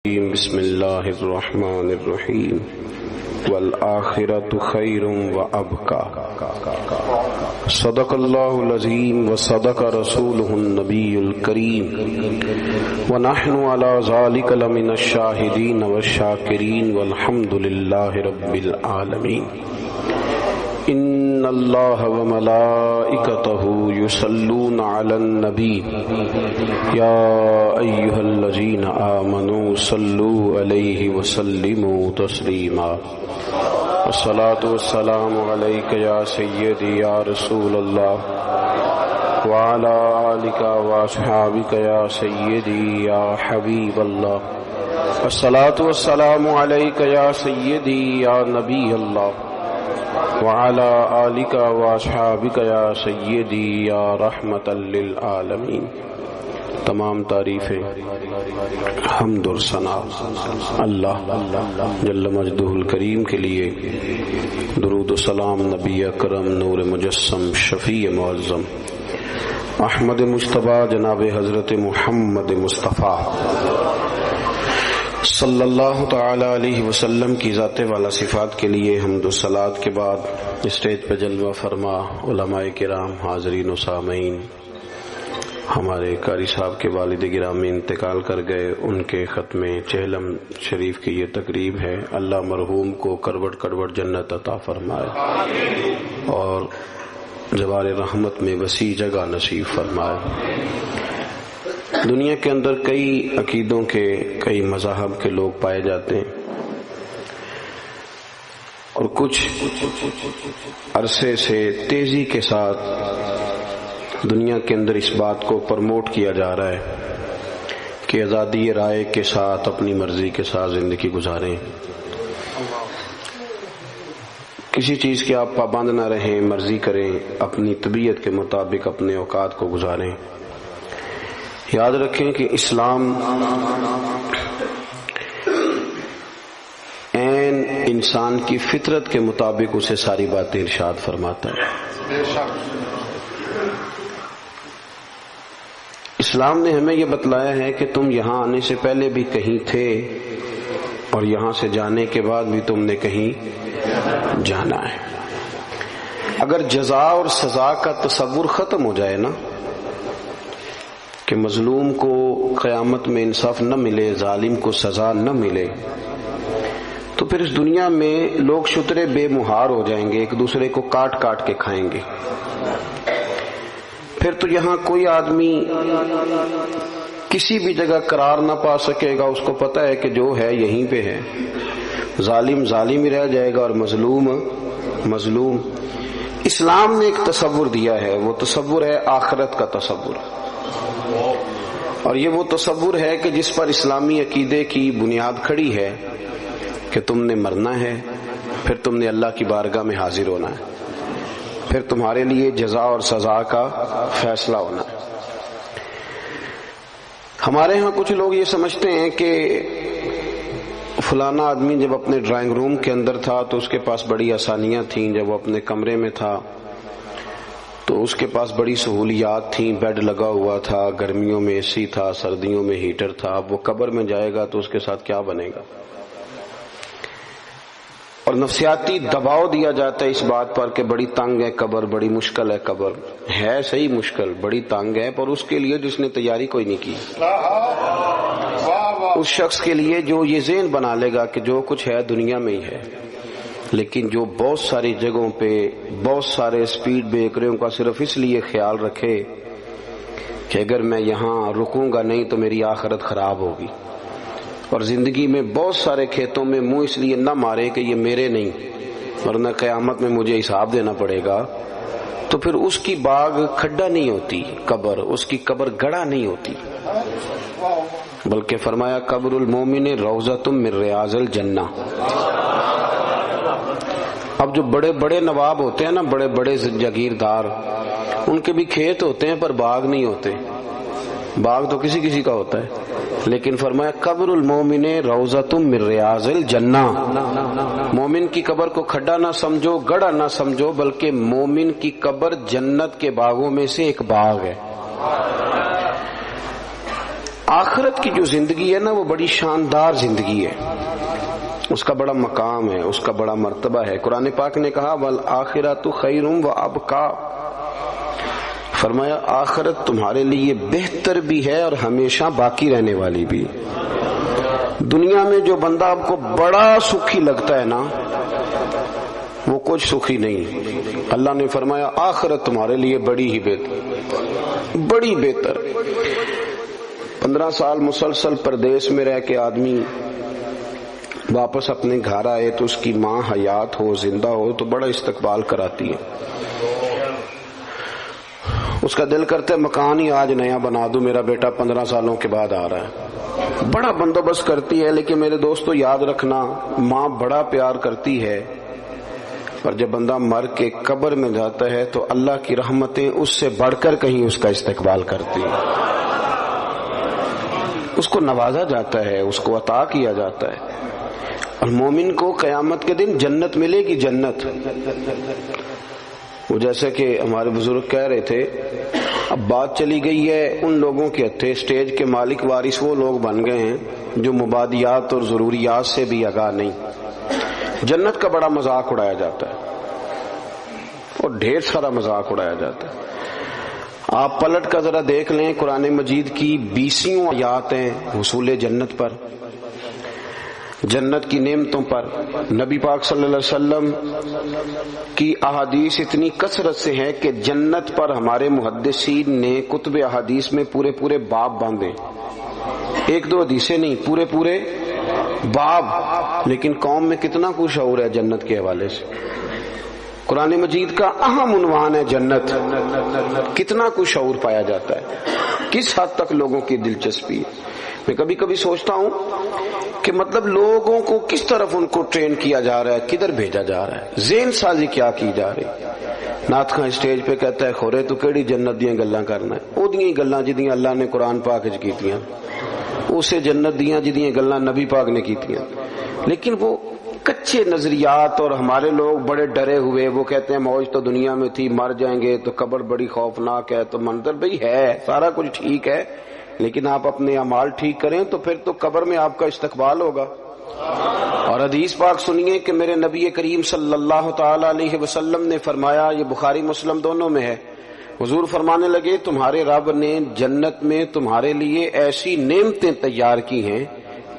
بسم اللہ الرحمن الرحیم والآخرۃ خیر وابقى صدق اللہ العظیم وصدق رسولہ النبی الکریم ونحن علی ذلک لمن الشاہدین والشاکرین والحمد للہ رب العالمین ان اللہ وملائکتہ یصلون علی النبی یا ایھا الذین آمنوا صلوا علیہ وسلموا تسلیما والصلاة والسلام علیک یا سیدی یا رسول اللہ وعلی آلک واصحابک یا سیدی یا حبیب اللہ والصلاة والسلام علیک یا سیدی یا نبی اللہ وعلى آلك واصحابك یا سیدی یا رحمت للعالمین۔ تمام تعریفیں حمد اور ثنا اللہ جل مجدہ الکریم کے لیے، درود و سلام نبی اکرم نور مجسم شفیع معظم احمد مجتبی جناب حضرت محمد مصطفیٰ صلی اللہ تعالی علیہ وسلم کی ذات والا صفات کے لیے حمد و صلات کے بعد اسٹیج پہ جلوہ فرما علماء کرام، حاضرین و سامعین، ہمارے قاری صاحب کے والد گرامی انتقال کر گئے، ان کے ختم چہلم شریف کی یہ تقریب ہے۔ اللہ مرحوم کو کروٹ کروٹ جنت عطا فرمائے اور جوار رحمت میں وسیع جگہ نصیب فرمائے۔ دنیا کے اندر کئی عقیدوں کے، کئی مذاہب کے لوگ پائے جاتے ہیں، اور کچھ عرصے سے تیزی کے ساتھ دنیا کے اندر اس بات کو پروموٹ کیا جا رہا ہے کہ آزادی رائے کے ساتھ اپنی مرضی کے ساتھ زندگی گزاریں، کسی چیز کے آپ پابند نہ رہیں، مرضی کریں، اپنی طبیعت کے مطابق اپنے اوقات کو گزاریں۔ یاد رکھیں کہ اسلام عین انسان کی فطرت کے مطابق اسے ساری باتیں ارشاد فرماتا ہے۔ اسلام نے ہمیں یہ بتلایا ہے کہ تم یہاں آنے سے پہلے بھی کہیں تھے اور یہاں سے جانے کے بعد بھی تم نے کہیں جانا ہے۔ اگر جزا اور سزا کا تصور ختم ہو جائے نا، کہ مظلوم کو قیامت میں انصاف نہ ملے، ظالم کو سزا نہ ملے، تو پھر اس دنیا میں لوگ شترے بے مہار ہو جائیں گے، ایک دوسرے کو کاٹ کاٹ کے کھائیں گے۔ پھر تو یہاں کوئی آدمی کسی بھی جگہ قرار نہ پا سکے گا، اس کو پتہ ہے کہ جو ہے یہیں پہ ہے، ظالم ظالم ہی رہ جائے گا اور مظلوم مظلوم۔ اسلام نے ایک تصور دیا ہے، وہ تصور ہے آخرت کا تصور، اور یہ وہ تصور ہے کہ جس پر اسلامی عقیدے کی بنیاد کھڑی ہے کہ تم نے مرنا ہے، پھر تم نے اللہ کی بارگاہ میں حاضر ہونا ہے، پھر تمہارے لیے جزا اور سزا کا فیصلہ ہونا ہے۔ ہمارے ہاں کچھ لوگ یہ سمجھتے ہیں کہ فلانا آدمی جب اپنے ڈرائنگ روم کے اندر تھا تو اس کے پاس بڑی آسانیاں تھیں، جب وہ اپنے کمرے میں تھا تو اس کے پاس بڑی سہولیات تھیں، بیڈ لگا ہوا تھا، گرمیوں میں اے سی تھا، سردیوں میں ہیٹر تھا۔ اب وہ قبر میں جائے گا تو اس کے ساتھ کیا بنے گا؟ اور نفسیاتی دباؤ دیا جاتا ہے اس بات پر کہ بڑی تنگ ہے قبر، بڑی مشکل ہے قبر۔ ہے صحیح مشکل، بڑی تنگ ہے، پر اس کے لیے جس نے تیاری کوئی نہیں کی، اس شخص کے لیے جو یہ ذہن بنا لے گا کہ جو کچھ ہے دنیا میں ہی ہے، لیکن جو بہت ساری جگہوں پہ بہت سارے سپیڈ بریکروں کا صرف اس لیے خیال رکھے کہ اگر میں یہاں رکوں گا نہیں تو میری آخرت خراب ہوگی، اور زندگی میں بہت سارے کھیتوں میں منہ اس لیے نہ مارے کہ یہ میرے نہیں ورنہ قیامت میں مجھے حساب دینا پڑے گا، تو پھر اس کی باغ کھڈا نہیں ہوتی قبر، اس کی قبر گڑھا نہیں ہوتی، بلکہ فرمایا قبر المومن روضۃ من ریاض الجنہ۔ اب جو بڑے بڑے نواب ہوتے ہیں نا، بڑے بڑے جاگیردار، ان کے بھی کھیت ہوتے ہیں پر باغ نہیں ہوتے، باغ تو کسی کسی کا ہوتا ہے، لیکن فرمایا قبر المومن روضۃ من ریاض الجنہ، مومن کی قبر کو کھڈا نہ سمجھو، گڑھا نہ سمجھو، بلکہ مومن کی قبر جنت کے باغوں میں سے ایک باغ ہے۔ آخرت کی جو زندگی ہے نا وہ بڑی شاندار زندگی ہے، اس کا بڑا مقام ہے، اس کا بڑا مرتبہ ہے۔ قرآن پاک نے کہا والآخرۃ خیر وابقیٰ، فرمایا آخرت تمہارے لیے بہتر بھی ہے اور ہمیشہ باقی رہنے والی بھی۔ دنیا میں جو بندہ آپ کو بڑا سکھی لگتا ہے نا وہ کچھ سکھی نہیں، اللہ نے فرمایا آخرت تمہارے لیے بڑی ہی بہتر، بڑی بہتر۔ 15 سال مسلسل پردیس میں رہ کے آدمی واپس اپنے گھر آئے تو اس کی ماں حیات ہو، زندہ ہو تو بڑا استقبال کراتی ہے، اس کا دل کرتا ہے مکان ہی آج نیا بنا دوں، میرا بیٹا 15 سالوں کے بعد آ رہا ہے، بڑا بندوبست کرتی ہے۔ لیکن میرے دوستو یاد رکھنا، ماں بڑا پیار کرتی ہے، اور جب بندہ مر کے قبر میں جاتا ہے تو اللہ کی رحمتیں اس سے بڑھ کر کہیں اس کا استقبال کرتی ہیں، اس کو نوازا جاتا ہے، اس کو عطا کیا جاتا ہے۔ اور مومن کو قیامت کے دن جنت ملے گی، جنت۔ وہ جیسے کہ ہمارے بزرگ کہہ رہے تھے، اب بات چلی گئی ہے ان لوگوں کے ہتھے، اسٹیج کے مالک وارث وہ لوگ بن گئے ہیں جو مبادیات اور ضروریات سے بھی آگاہ نہیں۔ جنت کا بڑا مذاق اڑایا جاتا ہے اور ڈھیر سارا مذاق اڑایا جاتا ہے۔ آپ پلٹ کر ذرا دیکھ لیں، قرآن مجید کی 20 آیات ہیں حصول جنت پر، جنت کی نعمتوں پر۔ نبی پاک صلی اللہ علیہ وسلم کی احادیث اتنی کثرت سے ہے کہ جنت پر ہمارے محدثین نے کتب احادیث میں پورے پورے باب باندھے، ایک دو حدیثیں نہیں، پورے پورے باب۔ لیکن قوم میں کتنا کچھ شعور ہے جنت کے حوالے سے؟ قرآن مجید کا اہم عنوان ہے جنت، کتنا کچھ شعور پایا جاتا ہے، کس حد تک لوگوں کی دلچسپی ہے۔ میں کبھی کبھی سوچتا ہوں کہ مطلب لوگوں کو کس طرف ان کو ٹرین کیا جا رہا ہے، کدھر بھیجا جا رہا ہے، ذہن سازی کیا کی جا رہی۔ نعت خاں اسٹیج پہ کہتا ہے خورے تو کیڑی جنت دیاں گلاں کرنا ہے، او دیاں گلاں جدیاں اللہ نے قرآن پاک وچ کیتیاں، اسے جنت دیاں جدیاں گلاں نبی پاک نے کیتیاں۔ لیکن وہ کچے نظریات، اور ہمارے لوگ بڑے ڈرے ہوئے، وہ کہتے ہیں موج تو دنیا میں تھی، مر جائیں گے تو قبر بڑی خوفناک ہے، تو منظر بھئی ہے سارا کچھ ٹھیک ہے، لیکن آپ اپنے اعمال ٹھیک کریں تو پھر تو قبر میں آپ کا استقبال ہوگا۔ اور حدیث پاک سنیے کہ میرے نبی کریم صلی اللہ تعالی علیہ وسلم نے فرمایا، یہ بخاری مسلم دونوں میں ہے، حضور فرمانے لگے تمہارے رب نے جنت میں تمہارے لیے ایسی نعمتیں تیار کی ہیں،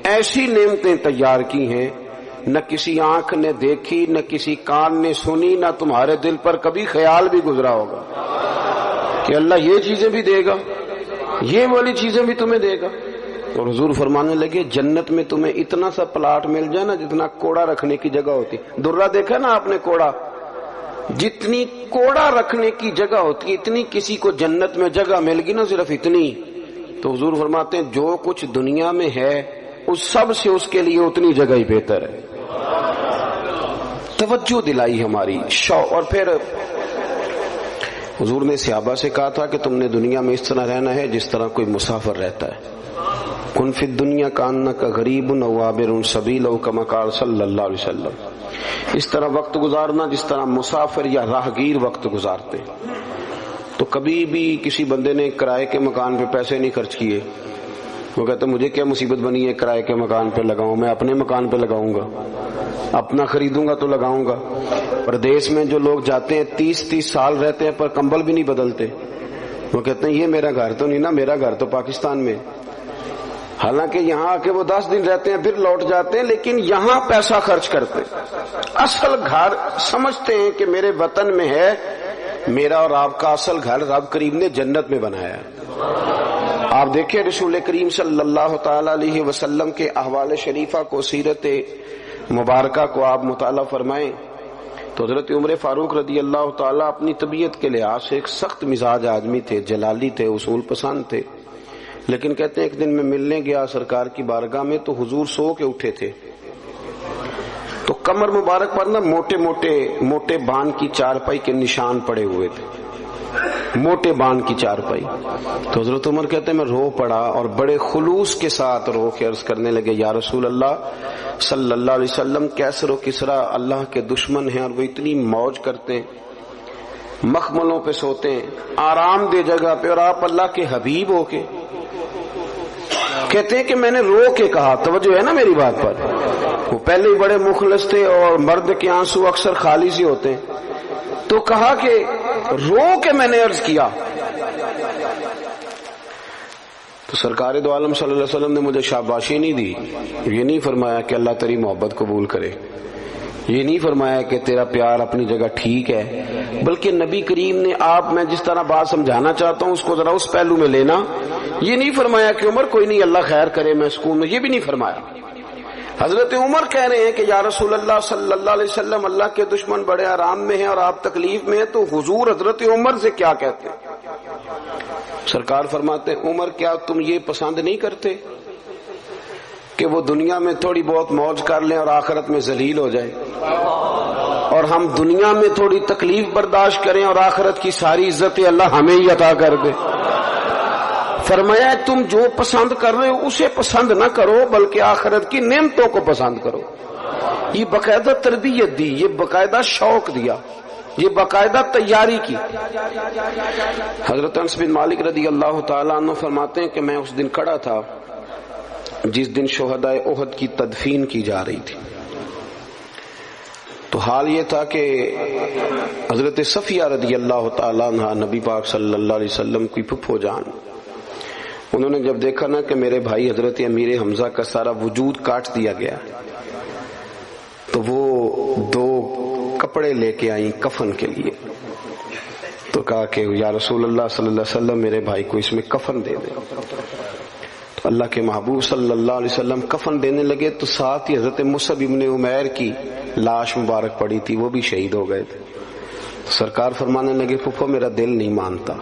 ایسی نعمتیں تیار کی ہیں نہ کسی آنکھ نے دیکھی، نہ کسی کان نے سنی، نہ تمہارے دل پر کبھی خیال بھی گزرا ہوگا کہ اللہ یہ چیزیں بھی دے گا، یہ والی چیزیں بھی تمہیں دے گا۔ اور حضور فرمانے لگے جنت میں تمہیں اتنا سا پلاٹ مل جائے نا جتنا کوڑا رکھنے کی جگہ ہوتی، درہ دیکھا نا آپ نے کوڑا، جتنی کوڑا رکھنے کی جگہ ہوتی اتنی کسی کو جنت میں جگہ مل گی نا، صرف اتنی۔ تو حضور فرماتے ہیں جو کچھ دنیا میں ہے اس سب سے اس کے لیے اتنی جگہ ہی بہتر ہے۔ توجہ دلائی ہماری شوق۔ اور پھر حضور نے صحابہ سے کہا تھا کہ تم نے دنیا میں اس طرح رہنا ہے جس طرح کوئی مسافر رہتا ہے، کن فی الدنیا کانک غریب او عابر سبیل او کما قال صلی اللہ علیہ وسلم، اس طرح وقت گزارنا جس طرح مسافر یا راہگیر وقت گزارتے۔ تو کبھی بھی کسی بندے نے کرائے کے مکان پہ پیسے نہیں خرچ کیے، وہ کہتا مجھے کیا مصیبت بنی ہے کرائے کے مکان پہ لگاؤں، میں اپنے مکان پہ لگاؤں گا، اپنا خریدوں گا تو لگاؤں گا۔ پردیس میں جو لوگ جاتے ہیں 30 سال رہتے ہیں پر کمبل بھی نہیں بدلتے، وہ کہتے ہیں یہ میرا گھر تو نہیں نا، میرا گھر تو پاکستان میں، حالانکہ یہاں آ کے وہ 10 دن رہتے ہیں پھر لوٹ جاتے ہیں، لیکن یہاں پیسہ خرچ کرتے ہیں۔ اصل گھر سمجھتے ہیں کہ میرے وطن میں ہے، میرا اور آپ کا اصل گھر رب کریم نے جنت میں بنایا ہے۔ آپ دیکھیں رسول کریم صلی اللہ تعالی علیہ وسلم کے احوال شریفہ کو، سیرت مبارکہ کو آپ مطالعہ فرمائیں تو حضرت عمر فاروق رضی اللہ تعالیٰ اپنی طبیعت کے لحاظ سے ایک سخت مزاج آدمی تھے، جلالی تھے، اصول پسند تھے، لیکن کہتے ہیں ایک دن میں ملنے گیا سرکار کی بارگاہ میں تو حضور سو کے اٹھے تھے، تو کمر مبارک پر نا موٹے بان کی چارپائی کے نشان پڑے ہوئے تھے، موٹے بان کی چارپائی۔ تو حضرت عمر کہتے ہیں میں رو پڑا اور بڑے خلوص کے ساتھ رو کے عرض کرنے لگے یا رسول اللہ صلی اللہ علیہ وسلم، کیسر و کسرا اللہ کے دشمن ہیں اور وہ اتنی موج کرتے ہیں، مخملوں پہ سوتے ہیں، آرام دہ جگہ پہ، اور آپ اللہ کے حبیب ہو کے کہتے ہیں کہ میں نے رو کے کہا، توجہ ہے نا میری بات پر، وہ پہلے ہی بڑے مخلص تھے اور مرد کے آنسو اکثر خالص ہی ہوتے ہیں، تو کہا کہ رو کے میں نے عرض کیا. تو سرکار دو عالم صلی اللہ علیہ وسلم نے مجھے شاباشی نہیں دی، یہ نہیں فرمایا کہ اللہ تیری محبت قبول کرے، یہ نہیں فرمایا کہ تیرا پیار اپنی جگہ ٹھیک ہے، بلکہ نبی کریم نے آپ میں جس طرح بات سمجھانا چاہتا ہوں اس کو ذرا اس پہلو میں لینا. یہ نہیں فرمایا کہ عمر کوئی نہیں اللہ خیر کرے میں سکون میں، یہ بھی نہیں فرمایا. حضرت عمر کہہ رہے ہیں کہ یا رسول اللہ صلی اللہ علیہ وسلم اللہ کے دشمن بڑے آرام میں ہیں اور آپ تکلیف میں ہیں، تو حضور حضرت عمر سے کیا کہتے ہیں؟ سرکار فرماتے ہیں عمر کیا تم یہ پسند نہیں کرتے کہ وہ دنیا میں تھوڑی بہت موج کر لیں اور آخرت میں ذلیل ہو جائے، اور ہم دنیا میں تھوڑی تکلیف برداشت کریں اور آخرت کی ساری عزت اللہ ہمیں ہی عطا کر دے؟ فرمایا تم جو پسند کر رہے ہو اسے پسند نہ کرو بلکہ آخرت کی نعمتوں کو پسند کرو. یہ باقاعدہ تربیت دی، یہ باقاعدہ شوق دیا، یہ باقاعدہ تیاری کی. حضرت انس بن مالک رضی اللہ تعالیٰ عنہ فرماتے ہیں کہ میں اس دن کھڑا تھا جس دن شہدائے احد کی تدفین کی جا رہی تھی. تو حال یہ تھا کہ حضرت صفیہ رضی اللہ تعالیٰ عنہ نبی پاک صلی اللہ علیہ وسلم کی پھپھو جان، انہوں نے جب دیکھا نا کہ میرے بھائی حضرت امیر حمزہ کا سارا وجود کاٹ دیا گیا، تو وہ 2 کپڑے لے کے آئیں کفن کے لیے. تو کہا کہ یا رسول اللہ صلی اللہ علیہ وسلم میرے بھائی کو اس میں کفن دے دیں. تو اللہ کے محبوب صلی اللہ علیہ وسلم کفن دینے لگے تو ساتھ ہی حضرت مصعب ابن عمیر کی لاش مبارک پڑی تھی، وہ بھی شہید ہو گئے تھے. تو سرکار فرمانے لگے پھپھو میرا دل نہیں مانتا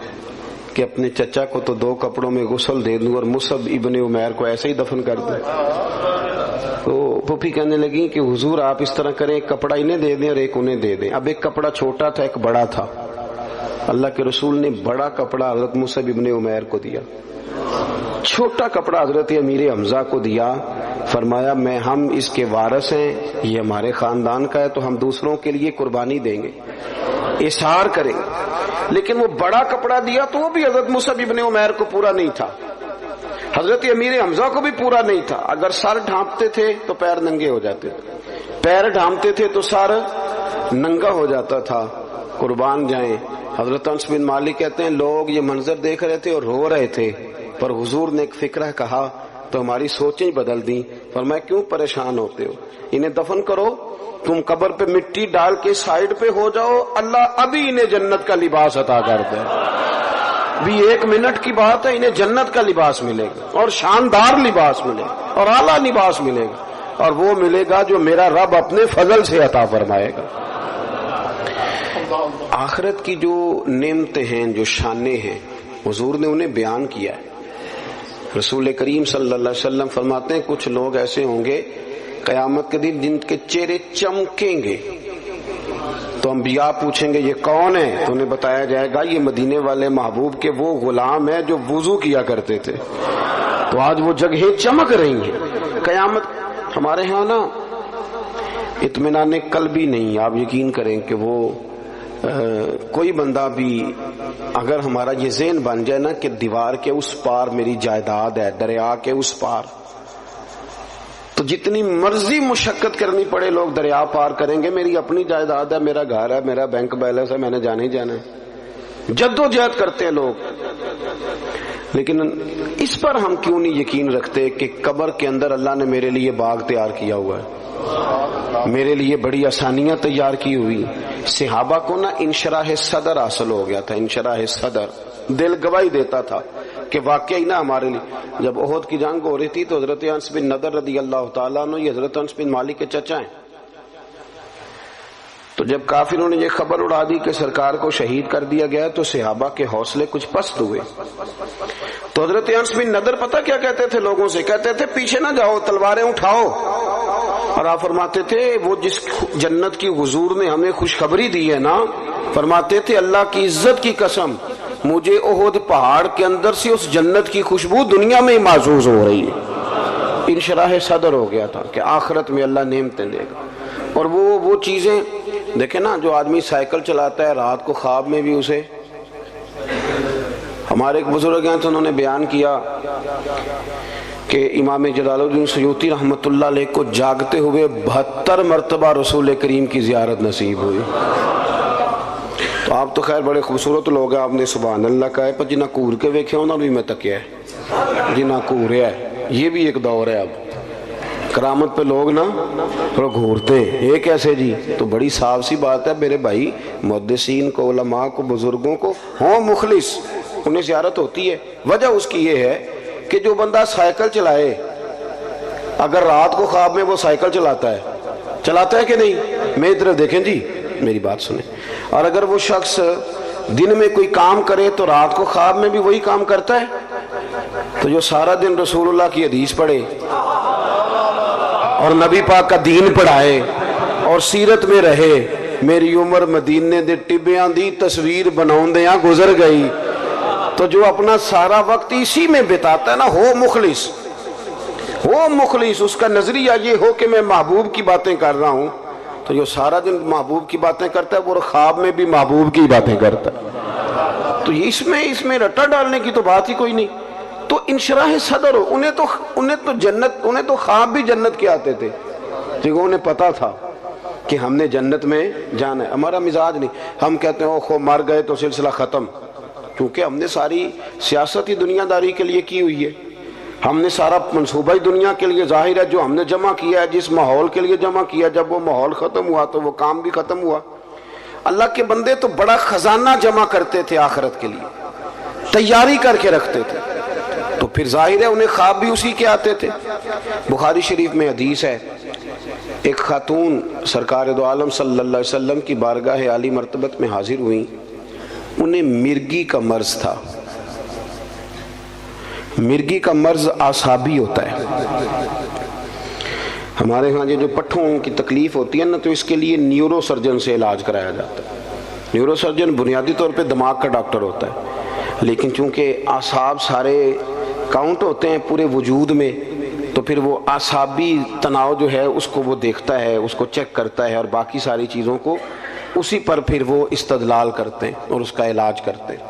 کہ اپنے چچا کو تو 2 کپڑوں میں غسل دے دوں اور مصعب ابن عمیر کو ایسے ہی دفن کر دوں. تو پھوپھی کہنے لگی کہ حضور آپ اس طرح کریں، ایک کپڑا انہیں دے دیں اور ایک انہیں دے دیں. اب ایک کپڑا چھوٹا تھا ایک بڑا تھا، اللہ کے رسول نے بڑا کپڑا حضرت مصعب ابن عمیر کو دیا، چھوٹا کپڑا حضرت امیر حمزہ کو دیا. فرمایا ہم اس کے وارث ہیں، یہ ہمارے خاندان کا ہے، تو ہم دوسروں کے لیے قربانی دیں گے، اظہار کریں گے. لیکن وہ بڑا کپڑا دیا تو وہ بھی حضرت مصعب ابن عمیر کو پورا نہیں تھا، حضرت امیر حمزہ کو بھی پورا نہیں تھا. اگر سر ڈھانپتے تھے تو پیر ننگے ہو جاتے تھے، پیر ڈھانپتے تھے تو سر ننگا ہو جاتا تھا. قربان جائیں. حضرت انس بن مالک کہتے ہیں لوگ یہ منظر دیکھ رہے تھے اور رو رہے تھے، پر حضور نے ایک فکرہ کہا تو ہماری سوچیں بدل دیں. فرمایا کیوں پریشان ہوتے ہو، انہیں دفن کرو، تم قبر پہ مٹی ڈال کے سائیڈ پہ ہو جاؤ، اللہ ابھی انہیں جنت کا لباس عطا کر دے. بھی 1 منٹ کی بات ہے، انہیں جنت کا لباس ملے گا اور شاندار لباس ملے گا اور اعلیٰ لباس ملے گا، اور وہ ملے گا جو میرا رب اپنے فضل سے عطا فرمائے گا. آخرت کی جو نعمتیں ہیں، جو شانیں ہیں، حضور نے انہیں بیان کیا ہے. رسول کریم صلی اللہ علیہ وسلم فرماتے ہیں کچھ لوگ ایسے ہوں گے قیامت کے دن جن کے چہرے چمکیں گے، تو انبیاء پوچھیں گے یہ کون ہے، تو انہیں بتایا جائے گا یہ مدینے والے محبوب کے وہ غلام ہیں جو وضو کیا کرتے تھے. تو آج وہ جگہیں چمک رہی ہیں. قیامت ہمارے ہاں نا اطمینان قلبی نہیں. آپ یقین کریں کہ وہ کوئی بندہ بھی اگر ہمارا یہ ذہن بن جائے نا کہ دیوار کے اس پار میری جائیداد ہے، دریا کے اس پار، تو جتنی مرضی مشقت کرنی پڑے لوگ دریا پار کریں گے. میری اپنی جائیداد ہے، میرا گھر ہے، میرا بینک بیلنس ہے، میں نے جانا ہی جانا ہے. جدوجہد کرتے ہیں لوگ. لیکن اس پر ہم کیوں نہیں یقین رکھتے کہ قبر کے اندر اللہ نے میرے لیے باغ تیار کیا ہوا ہے، میرے لیے بڑی آسانیاں تیار کی ہوئی. صحابہ کو نا انشراح صدر حاصل ہو گیا تھا. انشراح صدر، دل گواہی دیتا تھا کہ واقعی نا ہمارے لیے. جب احد کی جنگ ہو رہی تھی تو حضرت انس بن نضر رضی اللہ تعالیٰ عنہ، یہ حضرت انس بن مالک کے چچا ہیں، تو جب کافروں نے یہ خبر اڑا دی کہ سرکار کو شہید کر دیا گیا تو صحابہ کے حوصلے کچھ پست ہوئے. تو حضرت انس بن نضر پتہ کیا کہتے تھے لوگوں سے؟ کہتے تھے پیچھے نہ جاؤ، تلواریں اٹھاؤ. اور آپ فرماتے تھے وہ جس جنت کی حضور نے ہمیں خوشخبری دی ہے نا، فرماتے تھے اللہ کی عزت کی قسم مجھے احد پہاڑ کے اندر سے اس جنت کی خوشبو دنیا میں محسوس ہو رہی ہے. انشراح صدر ہو گیا تھا کہ آخرت میں اللہ نعمتیں دے گا. اور وہ چیزیں دیکھیں نا، جو آدمی سائیکل چلاتا ہے رات کو خواب میں بھی اسے، ہمارے ایک بزرگ ہیں تو انہوں نے بیان کیا کہ امام جلال الدین سیوطی رحمۃ اللہ علیہ کو جاگتے ہوئے 72 مرتبہ رسول کریم کی زیارت نصیب ہوئی. تو آپ تو خیر بڑے خوبصورت لوگ ہیں، آپ نے سبحان اللہ کہا ہے، پر جنہ کور کے ویکھے ہونا بھی میں تکیا ہے، جنہ کوریا ہے. یہ بھی ایک دور ہے. اب کرامت پہ لوگ نا تھوڑا گھورتے ہیں، یہ کیسے جی؟ تو بڑی صاف سی بات ہے میرے بھائی، محدثین کو، علماء کو، بزرگوں کو ہوں مخلص، انہیں زیارت ہوتی ہے. وجہ اس کی یہ ہے کہ جو بندہ سائیکل چلائے، اگر رات کو خواب میں وہ سائیکل چلاتا ہے کہ نہیں؟ میری طرف دیکھیں جی، میری بات سنیں. اور اگر وہ شخص دن میں کوئی کام کرے تو رات کو خواب میں بھی وہی کام کرتا ہے. تو جو سارا دن رسول اللہ کی حدیث پڑھے اور نبی پاک کا دین پڑھائے اور سیرت میں رہے، میری عمر مدینے دے ٹبیاں دی تصویر بناؤں دیاں گزر گئی. تو جو اپنا سارا وقت اسی میں بتاتا ہے نا، ہو مخلص، اس کا نظریہ یہ ہو کہ میں محبوب کی باتیں کر رہا ہوں. تو جو سارا دن محبوب کی باتیں کرتا ہے وہ خواب میں بھی محبوب کی باتیں کرتا ہے. تو اس میں رٹا ڈالنے کی تو بات ہی کوئی نہیں. تو انشراح صدر ہو. انہیں تو خواب بھی جنت کے آتے تھے، کیونکہ انہیں پتا تھا کہ ہم نے جنت میں جانا ہے. ہمارا مزاج نہیں، ہم کہتے ہیں اوہ مر گئے تو سلسلہ ختم، کیونکہ ہم نے ساری سیاست ہی دنیا داری کے لیے کی ہوئی ہے. ہم نے سارا منصوبہ ہی دنیا کے لیے، ظاہر ہے جو ہم نے جمع کیا ہے، جس ماحول کے لیے جمع کیا، جب وہ ماحول ختم ہوا تو وہ کام بھی ختم ہوا. اللہ کے بندے تو بڑا خزانہ جمع کرتے تھے آخرت کے لیے، تیاری کر کے رکھتے تھے. تو پھر ظاہر ہے انہیں خواب بھی اسی کے آتے تھے. بخاری شریف میں حدیث ہے، ایک خاتون سرکار دو عالم صلی اللہ علیہ وسلم کی بارگاہ عالی مرتبت میں حاضر ہوئیں. انہیں مرگی کا مرض تھا. مرگی کا مرض اعصابی ہوتا ہے. ہمارے ہاں یہ جو پٹھوں کی تکلیف ہوتی ہے نا، تو اس کے لیے نیورو سرجن سے علاج کرایا جاتا ہے. نیورو سرجن بنیادی طور پہ دماغ کا ڈاکٹر ہوتا ہے، لیکن چونکہ اعصاب سارے کاؤنٹ ہوتے ہیں پورے وجود میں، تو پھر وہ اعصابی تناؤ جو ہے اس کو وہ دیکھتا ہے، اس کو چیک کرتا ہے، اور باقی ساری چیزوں کو اسی پر پھر وہ استدلال کرتے ہیں اور اس کا علاج کرتے ہیں.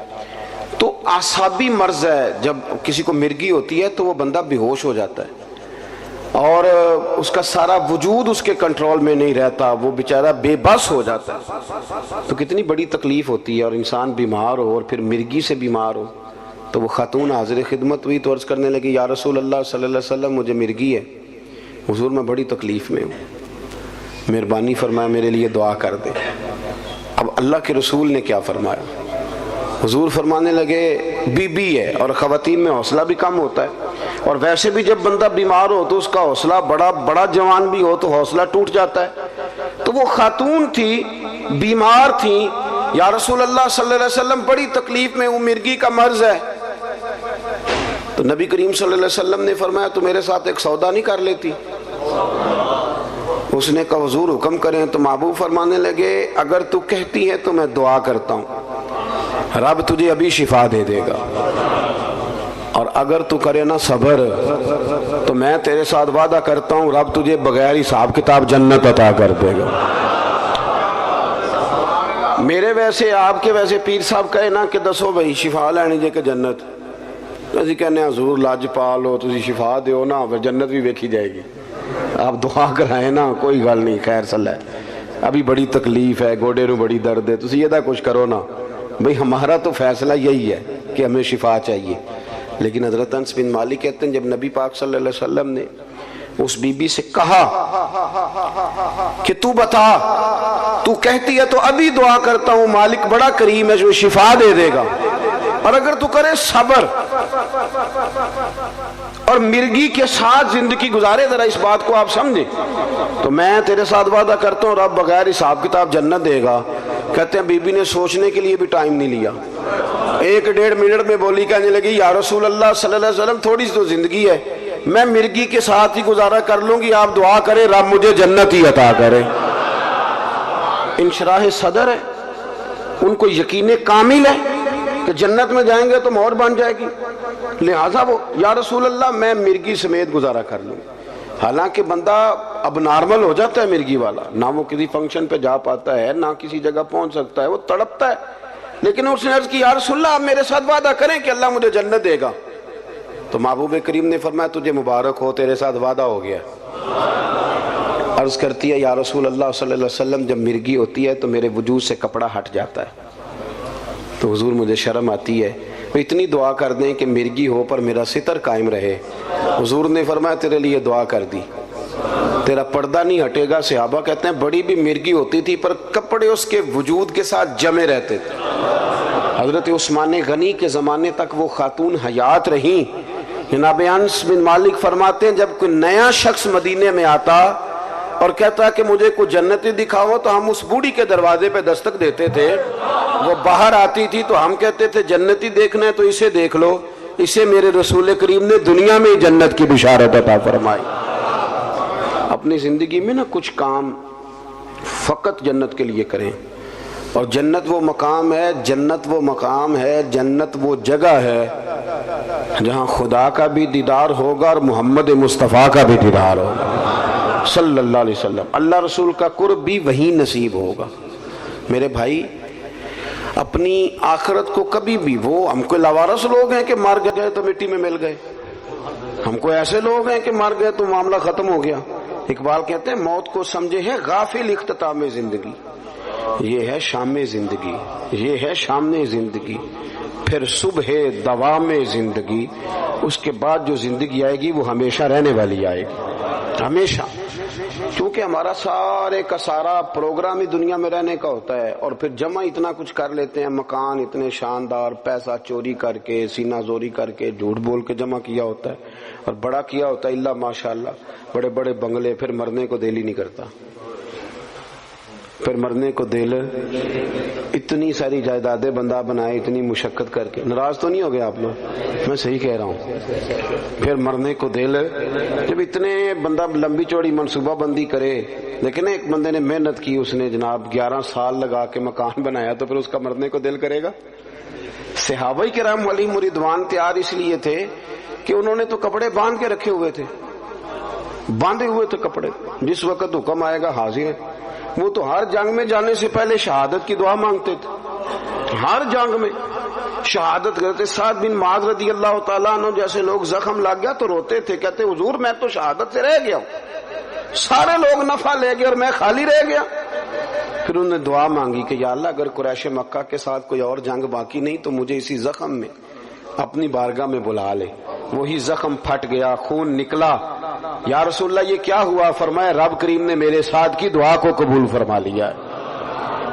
تو اعصابی مرض ہے، جب کسی کو مرگی ہوتی ہے تو وہ بندہ بے ہوش ہو جاتا ہے اور اس کا سارا وجود اس کے کنٹرول میں نہیں رہتا، وہ بیچارہ بے بس ہو جاتا ہے. تو کتنی بڑی تکلیف ہوتی ہے، اور انسان بیمار ہو اور پھر مرگی سے بیمار ہو. تو وہ خاتون حاضر خدمت ہوئی تو عرض کرنے لگی، یا رسول اللہ صلی اللہ علیہ وسلم مجھے مرگی ہے، حضور میں بڑی تکلیف میں ہوں، مہربانی فرمایا میرے لیے دعا کر دیں. اب اللہ کے رسول نے کیا فرمایا؟ حضور فرمانے لگے بی بی ہے، اور خواتین میں حوصلہ بھی کم ہوتا ہے، اور ویسے بھی جب بندہ بیمار ہو تو اس کا حوصلہ بڑا جوان بھی ہو تو حوصلہ ٹوٹ جاتا ہے. تو وہ خاتون تھی، بیمار تھی، یا رسول اللہ صلی اللہ علیہ وسلم بڑی تکلیف میں ہوں، مرگی کا مرض ہے. تو نبی کریم صلی اللہ علیہ وسلم نے فرمایا تو میرے ساتھ ایک سودا نہیں کر لیتی؟ اس نے کہا حضور حکم کریں. تو محبوب فرمانے لگے اگر تو کہتی ہے تو میں دعا کرتا ہوں، رب تجھے ابھی شفا دے دے گا، اور اگر تو کرے نا صبر تو میں تیرے ساتھ وعدہ کرتا ہوں رب تجھے بغیر حساب کتاب جنت عطا کر دے گا. میرے ویسے آپ کے ویسے پیر صاحب کہے نا کہ دسو بھائی شفا لینی جے کہ جنت، اسی کہنے حضور لاجپال ہو تسی شفا دیو نا پھر جنت بھی ویکھی جائے گی. آپ دعا کرائیں نا، کوئی گل نہیں، خیر صلی ہے، ابھی بڑی تکلیف ہے، گوڑے نو بڑی درد ہے، تسی یہ دا کچھ کرو نا. بھئی ہمارا تو فیصلہ یہی ہے کہ ہمیں شفا چاہیے. لیکن حضرت انس بن مالک کہتے ہیں جب نبی پاک صلی اللہ علیہ وسلم نے اس بی بی سے کہا کہ تو بتا، تو کہتی ہے تو ابھی دعا کرتا ہوں، مالک بڑا کریم ہے جو شفا دے دے گا، اور اگر تو کرے صبر اور مرگی کے ساتھ زندگی گزارے، ذرا اس بات کو آپ سمجھیں، تو میں تیرے ساتھ وعدہ کرتا ہوں رب بغیر حساب کتاب جنت دے گا. کہتے ہیں بی بی نے سوچنے کے لیے بھی ٹائم نہیں لیا، 1-1.5 منٹ میں بولی، کہنے لگی یا رسول اللہ صلی اللہ علیہ وسلم تھوڑی سی تو زندگی ہے، میں مرگی کے ساتھ ہی گزارا کر لوں گی، آپ دعا کریں رب مجھے جنت ہی عطا کرے. انشراح صدر ہے، ان کو یقین کامل ہے کہ جنت میں جائیں گے تو مہر بن جائے گی، لہٰذا وہ یا رسول اللہ میں مرگی سمیت گزارا کر لوں. حالانکہ بندہ اب نارمل ہو جاتا ہے مرگی والا، نہ وہ کسی فنکشن پہ جا پاتا ہے، نہ کسی جگہ پہنچ سکتا ہے، وہ تڑپتا ہے. لیکن اس نے عرض کی یا رسول اللہ آپ میرے ساتھ وعدہ کریں کہ اللہ مجھے جنت دے گا. تو محبوب کریم نے فرمایا تجھے مبارک ہو، تیرے ساتھ وعدہ ہو گیا۔ عرض کرتی ہے یا رسول اللہ صلی اللہ علیہ وسلم جب مرگی ہوتی ہے تو میرے وجود سے کپڑا ہٹ جاتا ہے، تو حضور مجھے شرم آتی ہے، تو اتنی دعا کر دیں کہ مرگی ہو پر میرا ستر قائم رہے۔ حضور نے فرمایا تیرے لیے دعا کر دی، تیرا پردہ نہیں ہٹے گا۔ صحابہ کہتے ہیں بڑی بھی مرگی ہوتی تھی پر کپڑے اس کے وجود کے ساتھ جمے رہتے تھے۔ حضرت عثمان غنی کے زمانے تک وہ خاتون حیات رہیں۔ جناب انس بن مالک فرماتے ہیں جب کوئی نیا شخص مدینے میں آتا اور کہتا کہ مجھے کوئی جنتی دکھاؤ تو ہم اس بوڑھی کے دروازے پہ دستک دیتے تھے، وہ باہر آتی تھی تو ہم کہتے تھے جنتی دیکھنا ہے تو اسے دیکھ لو، اسے میرے رسول کریم نے دنیا میں جنت کی بشارت عطا فرمائی۔ اپنی زندگی میں نا کچھ کام فقط جنت کے لیے کریں، اور جنت وہ مقام ہے، جنت وہ مقام ہے، جنت وہ جگہ ہے جہاں خدا کا بھی دیدار ہوگا اور محمد مصطفیٰ کا بھی دیدار ہوگا صلی اللہ علیہ وسلم۔ اللہ رسول کا قرب بھی وہی نصیب ہوگا۔ میرے بھائی اپنی آخرت کو کبھی بھی، وہ ہم کوئی لاوارث لوگ ہیں کہ مر گئے تو مٹی میں مل گئے، ہم کوئی ایسے لوگ ہیں کہ مر گئے تو معاملہ ختم ہو گیا۔ اقبال کہتے ہیں موت کو سمجھے ہے غافل اختتام زندگی، یہ ہے شام زندگی، یہ ہے شام زندگی، پھر صبح دوام زندگی، اس کے بعد جو زندگی آئے گی وہ ہمیشہ رہنے والی آئے گی، ہمیشہ۔ کیونکہ ہمارا سارے کا سارا پروگرام ہی دنیا میں رہنے کا ہوتا ہے، اور پھر جمع اتنا کچھ کر لیتے ہیں، مکان اتنے شاندار، پیسہ چوری کر کے، سینہ زوری کر کے، جھوٹ بول کے جمع کیا ہوتا ہے، اور بڑا کیا ہوتا ہے اللہ ماشاءاللہ، بڑے بڑے بنگلے، پھر مرنے کو دل ہی نہیں کرتا، پھر مرنے کو دل، اتنی ساری جائیدادیں بندہ بنائے اتنی مشقت کر کے۔ ناراض تو نہیں ہو گئے آپ لوگ؟ میں صحیح کہہ رہا ہوں، پھر مرنے کو دل، جب اتنے بندہ لمبی چوڑی منصوبہ بندی کرے، لیکن ایک بندے نے محنت کی، اس نے جناب 11 سال لگا کے مکان بنایا، تو پھر اس کا مرنے کو دل کرے گا؟ صحابہ کرام علیہم رضوان تیار اس لیے تھے کہ انہوں نے تو کپڑے باندھ کے رکھے ہوئے تھے، باندھے ہوئے تھے کپڑے، جس وقت حکم آئے گا حاضر ہے۔ وہ تو ہر جنگ میں جانے سے پہلے شہادت کی دعا مانگتے تھے، ہر جنگ میں شہادت کرتے۔ سعد بن معاذ رضی اللہ تعالیٰ عنہ جیسے لوگ زخم لگ گیا تو روتے تھے، کہتے حضور میں تو شہادت سے رہ گیا ہوں، سارے لوگ نفع لے گئے اور میں خالی رہ گیا۔ پھر انہوں نے دعا مانگی کہ یا اللہ اگر قریش مکہ کے ساتھ کوئی اور جنگ باقی نہیں تو مجھے اسی زخم میں اپنی بارگاہ میں بلا لے۔ وہی زخم پھٹ گیا، خون نکلا۔ یا رسول اللہ یہ کیا ہوا؟ فرمایا رب کریم نے میرے ساتھ کی دعا کو قبول فرما لیا۔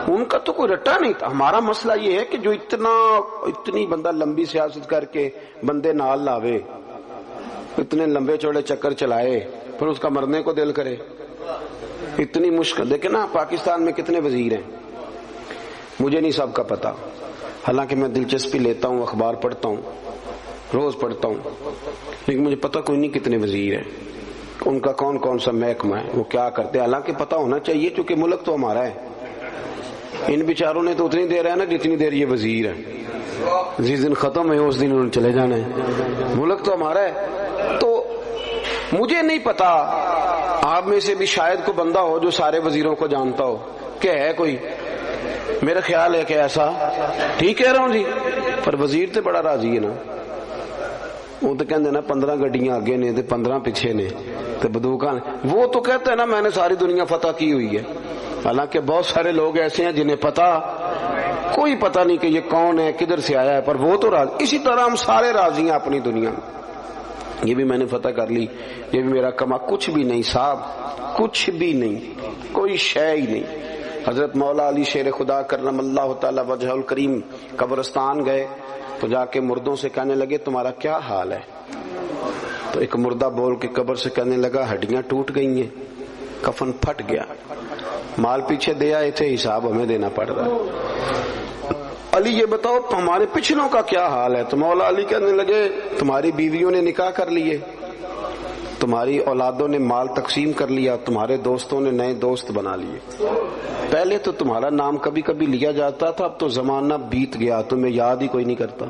ان کا تو کوئی رٹا نہیں تھا۔ ہمارا مسئلہ یہ ہے کہ جو اتنی بندہ لمبی سیاست کر کے بندے نال لاوے، اتنے لمبے چوڑے چکر چلائے، پھر اس کا مرنے کو دل کرے، اتنی مشکل۔ دیکھیں نا پاکستان میں کتنے وزیر ہیں، مجھے نہیں سب کا پتا، حالانکہ میں دلچسپی لیتا ہوں، اخبار پڑھتا ہوں، روز پڑھتا ہوں، لیکن مجھے پتا کوئی نہیں کتنے وزیر ہیں، ان کا کون کون سا محکمہ ہے، وہ کیا کرتے ہیں، حالانکہ پتا ہونا چاہیے کیونکہ ملک تو ہمارا ہے۔ ان بیچاروں نے تو اتنی دیر ہے نا جتنی دیر یہ وزیر ہے، جس دن ختم ہے اس دن انہوں نے چلے جانا ہے، ملک تو ہمارا ہے۔ تو مجھے نہیں پتا، آپ میں سے بھی شاید کوئی بندہ ہو جو سارے وزیروں کو جانتا ہو کہ ہے کوئی، میرا خیال ہے کہ ایسا، ٹھیک کہہ رہا ہوں جی، پر وزیر تو بڑا راضی ہے نا، وہ تو کہتے ہیں نا 15 گڈیاں آگے نے 15 پیچھے نے تو بدوکاں، وہ تو کہتے ہیں نا میں نے ساری دنیا فتح کی ہوئی ہے، حالانکہ بہت سارے لوگ ایسے ہیں جنہیں پتا کوئی پتہ نہیں کہ یہ کون ہے، کدھر سے آیا ہے، پر وہ تو راضی۔ اسی طرح ہم سارے راضی ہیں اپنی دنیا میں، یہ بھی میں نے فتح کر لی، یہ بھی میرا کما، کچھ بھی نہیں صاحب، کچھ بھی نہیں، کوئی شے ہی نہیں۔ حضرت مولا علی شیر خدا کرم اللہ تعالی وجہ الکریم قبرستان گئے تو جا کے مردوں سے کہنے لگے تمہارا کیا حال ہے؟ تو ایک مردہ بول کے قبر سے کہنے لگا ہڈیاں ٹوٹ گئی ہیں، کفن پھٹ گیا، مال پیچھے دے آئے تھے، حساب ہمیں دینا پڑ رہا ہے۔ علی یہ بتاؤ ہمارے پچھلوں کا کیا حال ہے؟ تو مولا علی کہنے لگے تمہاری بیویوں نے نکاح کر لیے، تمہاری اولادوں نے مال تقسیم کر لیا، تمہارے دوستوں نے نئے دوست بنا لیے، پہلے تو تمہارا نام کبھی کبھی لیا جاتا تھا، اب تو زمانہ بیت گیا، تمہیں یاد ہی کوئی نہیں کرتا،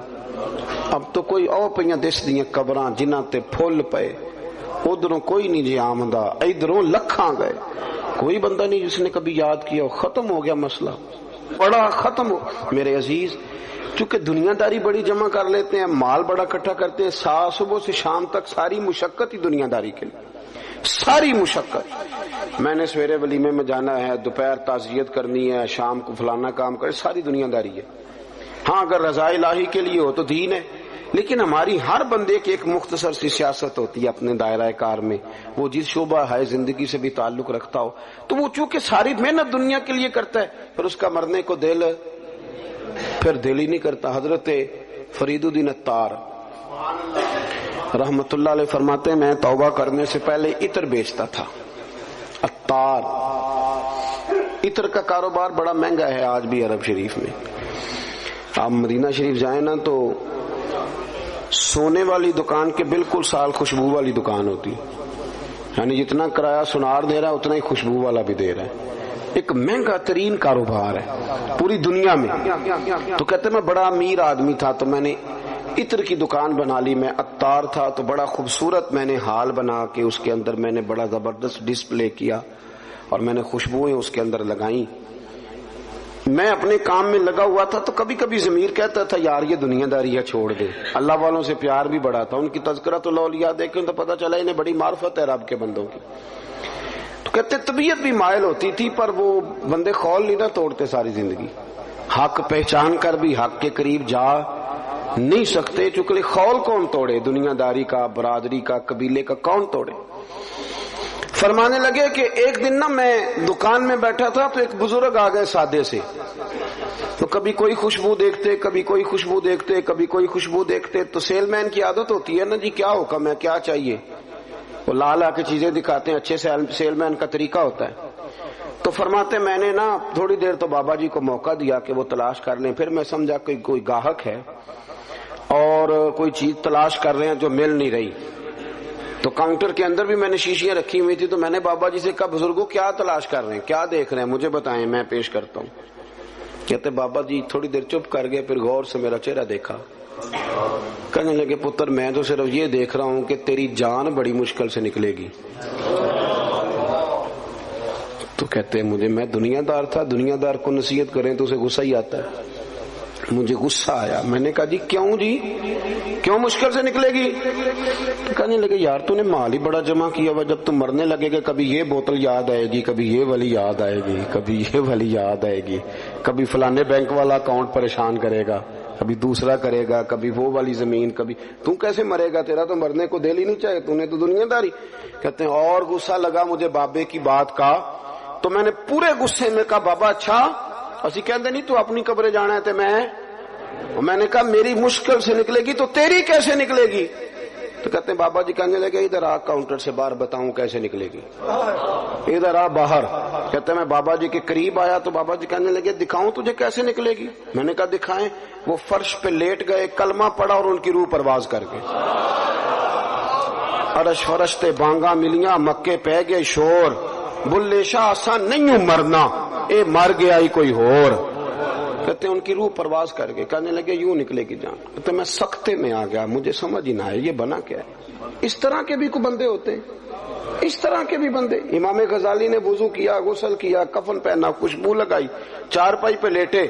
اب تو کوئی او پیاں دس دیاں قبراں جنہاں تے پھول پئے، ادھروں کوئی نہیں جی آمدہ، ادھروں لکھاں گئے، کوئی بندہ نہیں جس نے کبھی یاد کیا، ختم ہو گیا مسئلہ، بڑا ختم ہو۔ میرے عزیز چونکہ دنیا داری بڑی جمع کر لیتے ہیں، مال بڑا اکٹھا کرتے ہیں، صبح سے شام تک ساری مشقت ہی دنیا داری کے لیے، ساری مشقت، میں نے سویرے ولیمے میں جانا ہے، دوپہر تعزیت کرنی ہے، شام کو فلانا کام کرے، ساری دنیا داری ہے۔ ہاں اگر رضا الہی کے لیے ہو تو دین ہے، لیکن ہماری ہر بندے کی ایک مختصر سی سیاست ہوتی ہے اپنے دائرہ کار میں، وہ جس شعبہ ہے زندگی سے بھی تعلق رکھتا ہو، تو وہ چونکہ ساری محنت دنیا کے لیے کرتا ہے، پھر اس کا مرنے کو دل ہی نہیں کرتا۔ حضرت فرید الدین عطار رحمت اللہ علیہ فرماتے ہیں میں توبہ کرنے سے پہلے عطر بیچتا تھا۔ عطار، عطر کا کاروبار بڑا مہنگا ہے آج بھی عرب شریف میں۔ آپ مدینہ شریف جائیں نا تو سونے والی دکان کے بالکل سال خوشبو والی دکان ہوتی، یعنی جتنا کرایہ سنار دے رہا ہے اتنا ہی خوشبو والا بھی دے رہا ہے۔ ایک مہنگا ترین کاروبار ہے پوری دنیا میں۔ تو کہتے میں بڑا امیر آدمی تھا تو میں نے عطر کی دکان بنا لی، میں عطار تھا تو بڑا خوبصورت میں نے ہال بنا کے اس کے اندر میں نے بڑا زبردست ڈسپلے کیا اور میں نے خوشبوئیں اس کے اندر لگائیں۔ میں اپنے کام میں لگا ہوا تھا تو کبھی کبھی ضمیر کہتا تھا یار یہ دنیا داری ہے چھوڑ دے۔ اللہ والوں سے پیار بھی بڑا تھا، ان کی تذکرۃ الاولیاء دیکھیں تو پتہ چلا انہیں بڑی معرفت ہے رب کے بندوں کی۔ تو کہتے طبیعت بھی مائل ہوتی تھی پر وہ بندے خول نہیں نہ توڑتے ساری زندگی، حق پہچان کر بھی حق کے قریب جا نہیں سکتے، چونکہ خول کون توڑے، دنیا داری کا، برادری کا، قبیلے کا کون توڑے۔ فرمانے لگے کہ ایک دن نا میں دکان میں بیٹھا تھا تو ایک بزرگ آ گئے سادے سے، تو کبھی کوئی خوشبو دیکھتے، کبھی کوئی خوشبو دیکھتے، کبھی کوئی خوشبو دیکھتے۔ تو سیل مین کی عادت ہوتی ہے نا جی کیا حکم ہے کیا چاہیے، وہ لا لا کے چیزیں دکھاتے ہیں، اچھے سیل مین کا طریقہ ہوتا ہے۔ تو فرماتے میں نے نا تھوڑی دیر تو بابا جی کو موقع دیا کہ وہ تلاش کر لیں، پھر میں سمجھا کہ کوئی گاہک ہے اور کوئی چیز تلاش کر رہے ہیں جو مل نہیں رہی۔ تو کاؤنٹر کے اندر بھی میں نے شیشیاں رکھی ہوئی تھی، تو میں نے بابا جی سے کہا بزرگوں کیا تلاش کر رہے ہیں، کیا دیکھ رہے ہیں، مجھے بتائیں میں پیش کرتا ہوں۔ کہتے بابا جی تھوڑی دیر چپ کر گئے، پھر غور سے میرا چہرہ دیکھا، کہنے لگے پتر میں تو صرف یہ دیکھ رہا ہوں کہ تیری جان بڑی مشکل سے نکلے گی۔ تو کہتے ہیں مجھے، میں دنیا دار تھا، دنیا دار کو نصیحت کریں تو اسے غصہ ہی آتا ہے، مجھے غصہ آیا۔ میں نے کہا جی کیوں مشکل سے نکلے گی؟ تو کہنے لگے یار تو نے مال ہی بڑا جمع کیا ہوا، جب تم مرنے لگے گا کبھی یہ بوتل یاد آئے گی، کبھی یہ والی یاد آئے گی، کبھی یہ والی یاد آئے گی، کبھی فلانے بینک والا اکاؤنٹ پریشان کرے گا، کبھی دوسرا کرے گا، کبھی وہ والی زمین، کبھی تو کیسے مرے گا، تیرا تو مرنے کو دل ہی نہیں چاہے، تو نے تو دنیا داری۔ کہتے ہیں اور غصہ لگا مجھے بابے کی بات کا، تو میں نے پورے غصے میں کہا بابا اچھا اسی کہتے نہیں تو اپنی قبریں جانا ہے تے میں نے کہا میری مشکل سے نکلے گی تو تیری کیسے نکلے گی؟ تو کہتے ہیں بابا جی کہنے لگے ادھر آ کاؤنٹر سے باہر بتاؤں کیسے نکلے گی، ادھر آ باہر۔ کہتے ہیں میں بابا جی کے قریب آیا تو بابا جی کہنے لگے دکھاؤں تجھے کیسے نکلے گی؟ میں نے کہا دکھائیں۔ وہ فرش پہ لیٹ گئے، کلمہ پڑا اور ان کی روح پرواز کر گئے۔ عرش فرشتے بانگا ملیاں، مکے پہ گئے شور، بلے شاہ آسان نہیں ہوں مرنا، اے مر گیا ہی کوئی ہور۔ کہتے ہیں ان کی روح پرواز کر گئے، کہنے لگے یوں نکلے گی جان۔ کہتے ہیں میں سختے میں آ گیا، مجھے سمجھ ہی نہ آئے یہ بنا کیا ہے۔ اس طرح کے بھی کوئی بندے ہوتے ہیں، اس طرح کے بھی بندے۔ امام غزالی نے وضو کیا، غسل کیا، کفن پہنا، خوشبو لگائی، چارپائی پہ لیٹے،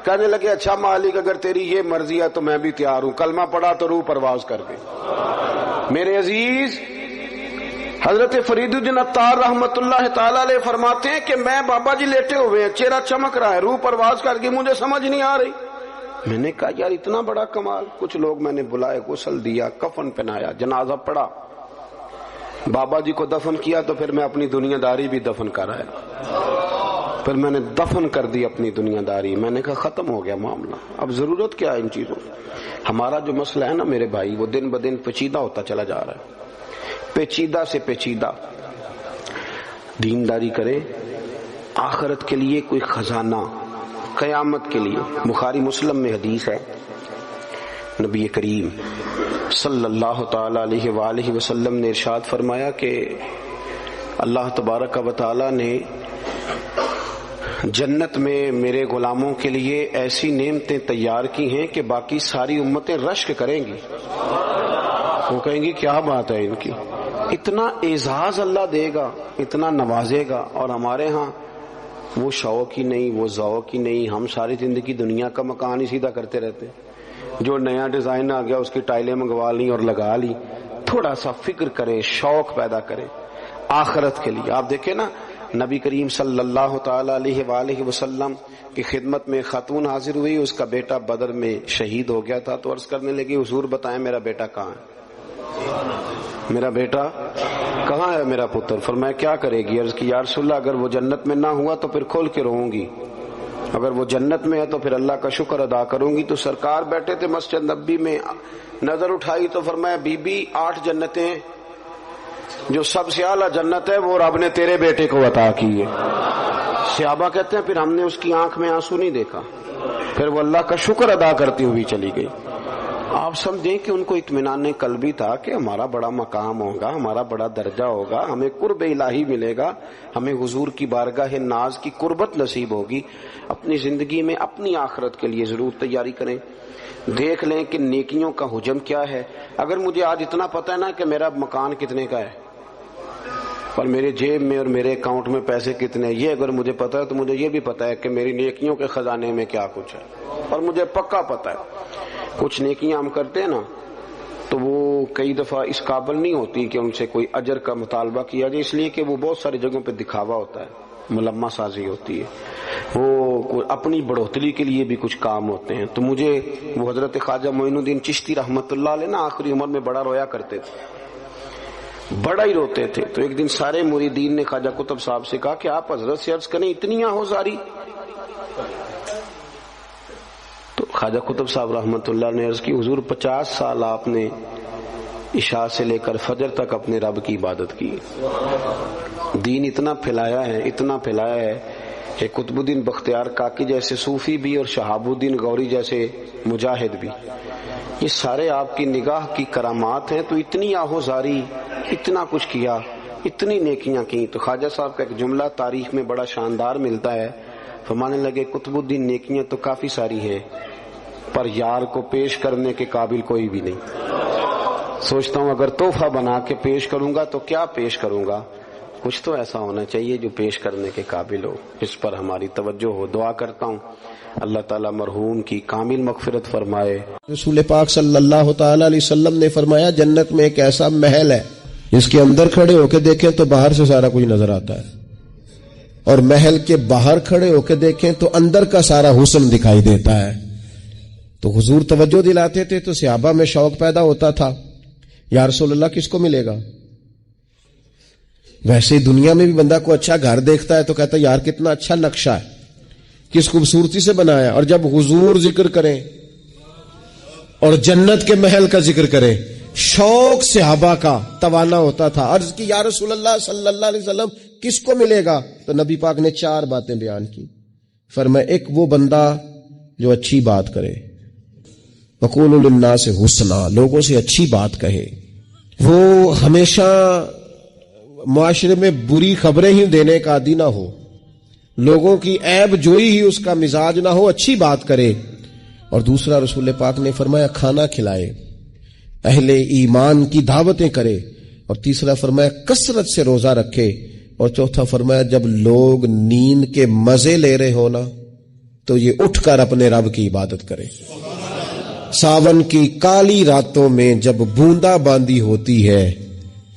کہنے لگے اچھا مالک اگر تیری یہ مرضی ہے تو میں بھی تیار ہوں، کلمہ پڑھا تو روح پرواز کر گئی۔ میرے عزیز حضرت فرید الدین عطار رحمت اللہ تعالی علیہ فرماتے ہیں کہ میں بابا جی لیٹے ہوئے ہیں، چہرہ چمک رہا ہے، روح پرواز کر گئی، مجھے سمجھ نہیں آ رہی۔ میں نے کہا یار اتنا بڑا کمال۔ کچھ لوگ میں نے بلائے، غسل دیا، کفن پہنایا، جنازہ پڑھا، بابا جی کو دفن کیا، تو پھر میں اپنی دنیا داری بھی دفن کرایا، پھر میں نے دفن کر دی اپنی دنیا داری۔ میں نے کہا ختم ہو گیا معاملہ، اب ضرورت کیا ہے ان چیزوں۔ ہمارا جو مسئلہ ہے نا میرے بھائی، وہ دن بدن پیچیدہ ہوتا چلا جا رہا ہے، پیچیدہ سے پیچیدہ۔ دینداری کرے، آخرت کے لیے کوئی خزانہ، قیامت کے لیے۔ بخاری مسلم میں حدیث ہے، نبی کریم صلی اللہ تعالی علیہ وآلہ وسلم نے ارشاد فرمایا کہ اللہ تبارک و تعالی نے جنت میں میرے غلاموں کے لیے ایسی نعمتیں تیار کی ہیں کہ باقی ساری امتیں رشک کریں گی، وہ کہیں گی کیا بات ہے ان کی، اتنا اعزاز اللہ دے گا، اتنا نوازے گا۔ اور ہمارے ہاں وہ شوق ہی نہیں، وہ ذوق ہی نہیں. ہم ساری زندگی دنیا کا مکان ہی سیدھا کرتے رہتے. جو نیا ڈیزائن آ گیا اس کی ٹائلیں منگوا لی اور لگا لی. تھوڑا سا فکر کریں، شوق پیدا کریں آخرت کے لیے. آپ دیکھیں نا، نبی کریم صلی اللہ تعالی علیہ وآلہ وسلم کی خدمت میں خاتون حاضر ہوئی، اس کا بیٹا بدر میں شہید ہو گیا تھا. تو عرض کرنے لگی، حضور بتائیں میرا بیٹا کہاں ہے، میرا بیٹا کہاں ہے میرا پتر؟ فرمایا کیا کرے گی؟ عرض کی یا رسول اللہ اگر وہ جنت میں نہ ہوا تو پھر کھول کے روؤں گی، اگر وہ جنت میں ہے تو پھر اللہ کا شکر ادا کروں گی. تو سرکار بیٹھے تھے مسجد نبی میں، نظر اٹھائی تو فرمایا بی بی 8 جنتیں ہیں، جو سب سے اعلیٰ جنت ہے وہ رب نے تیرے بیٹے کو عطا کی ہے. صحابہ کہتے ہیں پھر ہم نے اس کی آنکھ میں آنسو نہیں دیکھا، پھر وہ اللہ کا شکر ادا کرتی ہوئی چلی گئی. آپ سمجھیں کہ ان کو اطمینان قلبی تھا کہ ہمارا بڑا مقام ہوگا، ہمارا بڑا درجہ ہوگا، ہمیں قرب الہی ملے گا، ہمیں حضور کی بارگاہ ناز کی قربت نصیب ہوگی. اپنی زندگی میں اپنی آخرت کے لیے ضرور تیاری کریں. دیکھ لیں کہ نیکیوں کا حجم کیا ہے. اگر مجھے آج اتنا پتہ ہے نا کہ میرا مکان کتنے کا ہے اور میرے جیب میں اور میرے اکاؤنٹ میں پیسے کتنے، یہ اگر مجھے پتا ہے تو مجھے یہ بھی پتا ہے کہ میری نیکیوں کے خزانے میں کیا کچھ ہے. اور مجھے پکا پتا ہے کچھ نیکیاں ہم کرتے ہیں نا تو وہ کئی دفعہ اس قابل نہیں ہوتی کہ ان سے کوئی اجر کا مطالبہ کیا جائے، اس لیے کہ وہ بہت ساری جگہوں پہ دکھاوا ہوتا ہے، ملمہ سازی ہوتی ہے، وہ اپنی بڑھوتری کے لیے بھی کچھ کام ہوتے ہیں. تو مجھے وہ حضرت خواجہ معین الدین چشتی رحمت اللہ علیہ نا آخری عمر میں بڑا رویا کرتے تھے، بڑا ہی روتے تھے. تو ایک دن سارے مریدین نے خواجہ قطب صاحب سے کہا کہ آپ حضرت سے عرض کریں اتنی آہوزاری. تو خواجہ قطب صاحب رحمت اللہ نے عرض کی حضور 50 سال آپ نے عشاء سے لے کر فجر تک اپنے رب کی عبادت کی، دین اتنا پھیلایا ہے، اتنا پھیلایا ہے کہ قطب الدین بختیار کاکی جیسے صوفی بھی اور شہاب الدین غوری جیسے مجاہد بھی، یہ سارے آپ کی نگاہ کی کرامات ہیں. تو اتنی آہوزاری، اتنا کچھ کیا، اتنی نیکیاں کی. تو خواجہ صاحب کا ایک جملہ تاریخ میں بڑا شاندار ملتا ہے، فرمانے لگے قطب الدین نیکیاں تو کافی ساری ہیں پر یار کو پیش کرنے کے قابل کوئی بھی نہیں. سوچتا ہوں اگر تحفہ بنا کے پیش کروں گا تو کیا پیش کروں گا، کچھ تو ایسا ہونا چاہیے جو پیش کرنے کے قابل ہو، اس پر ہماری توجہ ہو. دعا کرتا ہوں اللہ تعالیٰ مرحوم کی کامل مغفرت فرمائے. رسول پاک صلی اللہ تعالی علیہ وسلم نے فرمایا جنت میں ایک ایسا محل ہے جس کے اندر کھڑے ہو کے دیکھیں تو باہر سے سارا کچھ نظر آتا ہے، اور محل کے باہر کھڑے ہو کے دیکھیں تو اندر کا سارا حسن دکھائی دیتا ہے. تو حضور توجہ دلاتے تھے تو صحابہ میں شوق پیدا ہوتا تھا، یا رسول اللہ کس کو ملے گا؟ ویسے دنیا میں بھی بندہ کو اچھا گھر دیکھتا ہے تو کہتا ہے یار کتنا اچھا نقشہ ہے، کس خوبصورتی سے بنایا. اور جب حضور ذکر کریں اور جنت کے محل کا ذکر کریں، شوق صحابہ کا توانا ہوتا تھا. عرض کی یا رسول اللہ صلی اللہ علیہ وسلم کس کو ملے گا؟ تو نبی پاک نے 4 باتیں بیان کی. فرمایا ایک وہ بندہ جو اچھی بات کرے، وقولوا للناس حسنا، لوگوں سے اچھی بات کہے، وہ ہمیشہ معاشرے میں بری خبریں ہی دینے کا عادی نہ ہو، لوگوں کی عیب جوئی ہی اس کا مزاج نہ ہو، اچھی بات کرے. اور دوسرا رسول پاک نے فرمایا کھانا کھلائے، اہل ایمان کی دعوتیں کرے. اور تیسرا فرمایا کثرت سے روزہ رکھے. اور چوتھا فرمایا جب لوگ نیند کے مزے لے رہے ہو نا تو یہ اٹھ کر اپنے رب کی عبادت کرے. ساون کی کالی راتوں میں جب بوندا باندی ہوتی ہے،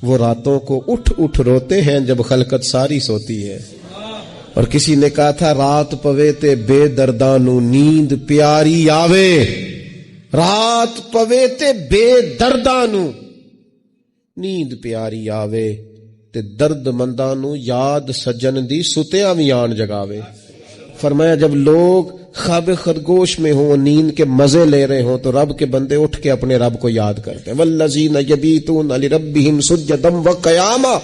وہ راتوں کو اٹھ اٹھ روتے ہیں جب خلقت ساری سوتی ہے. اور کسی نے کہا تھا رات پوے تے بے دردانو نیند پیاری آوے، رات پوے تے بے دردانو نیند پیاری آوے، تے درد مندانو یاد سجن دی ستیاں وی آن جگاوے. فرمایا جب لوگ خواب خرگوش میں ہوں، نیند کے مزے لے رہے ہوں، تو رب کے بندے اٹھ کے اپنے رب کو یاد کرتے ہیں. والذین یبیتون لربہم سجدا وقیاما.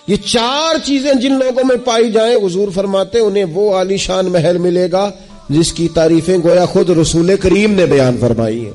یہ 4 چیزیں جن لوگوں میں پائی جائیں، حضور فرماتے ہیں انہیں وہ عالی شان محل ملے گا جس کی تعریفیں گویا خود رسول کریم نے بیان فرمائی ہیں.